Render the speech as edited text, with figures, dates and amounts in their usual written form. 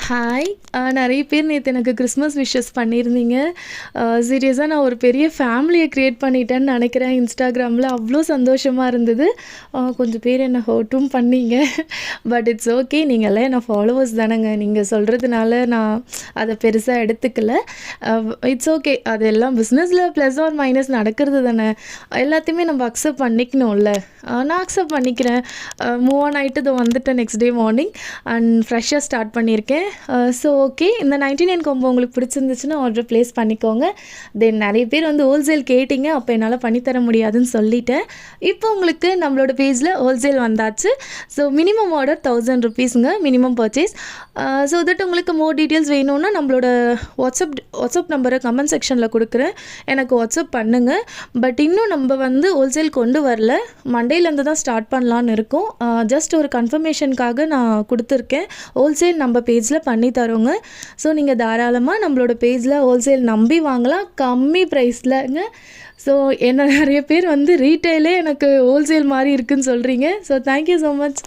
Hi! நெறைய பேர் நேத்து எனக்கு கிறிஸ்மஸ் விஷஸ் பண்ணியிருந்தீங்க. சீரியஸா நான் ஒரு பெரிய ஃபேமிலிய கிரியேட் பண்ணிட்டேன்னு நெனைக்கிறேன் இன்ஸ்டாகிராம்ல. அவ்ளோ சந்தோஷமா இருந்தது. கொஞ்சம் பேர் என்ன ஹர்ட்டும் பண்ணீங்க. But it's okay. நீங்கலாம் என்ன ஃபாலோவர்ஸ் தானங்க. நீங்க சொல்றதுனால நான் அத பெருசா எடுத்துக்கல. It's okay. அதெல்லாம் பிஸ்னஸ்ல ப்ளஸ் ஆர் மைனஸ் நடக்கிறது தானே. எல்லாத்தையுமே நம்ம அக்செப்ட் பண்ணிக்கணும்ல. நான் அக்செப்ட் பண்ணிக்கிறேன். மூவ் ஆன் ஆயிட்டு இதோ வந்துட்டேன் நெக்ஸ்ட் டே மார்னிங் அண்ட் ஃப்ரெஷ்ஷாக ஸ்டார்ட் பண்ணியிருக்கேன். So okay. இந்த 99 காம்போ உங்களுக்கு பிடிச்சிருந்துச்சுன்னா ஆர்டர் ப்ளேஸ் பண்ணிக்கோங்க. தென் நிறைய பேர் வந்து ஹோல்சேல் கேட்டிங்க. அப்போ என்னால் பண்ணித்தர முடியாதுன்னு சொல்லிட்டேன். இப்போ உங்களுக்கு நம்மளோட பேஜில் ஹோல்சேல் வந்தாச்சு. ஸோ மினிமம் ஆர்டர் 1000 ருபீஸுங்க மினிமம் பர்ச்சேஸ். ஸோ தட் உங்களுக்கு மோர் டீட்டெயில்ஸ் வேணும்னா நம்மளோட வாட்ஸ்அப் நம்பரை கமெண்ட் செக்ஷனில் கொடுக்குறேன். எனக்கு வாட்ஸ்அப் பண்ணுங்கள். பட் இன்னும் நம்ம வந்து ஹோல்சேல் கொண்டு வரல. மண்டேலேருந்து தான் ஸ்டார்ட் பண்ணலான்னு இருக்கோம். ஜஸ்ட் ஒரு கன்ஃபர்மேஷனுக்காக நான் கொடுத்துருக்கேன். ஹோல்சேல் நம்ம பேஜில் பண்ணி தரோங்க. ஸோ நீங்கள் தாராளமாக நம்மளோட பேஜில் ஹோல்சேல் நம்பி வாங்கலாம் கம்மி ப்ரைஸ்லங்க. ஸோ என்ன நிறைய பேர் வந்து ரீட்டெயிலே எனக்கு ஹோல்சேல் மாதிரி இருக்குதுன்னு சொல்கிறீங்க. So thank you so much.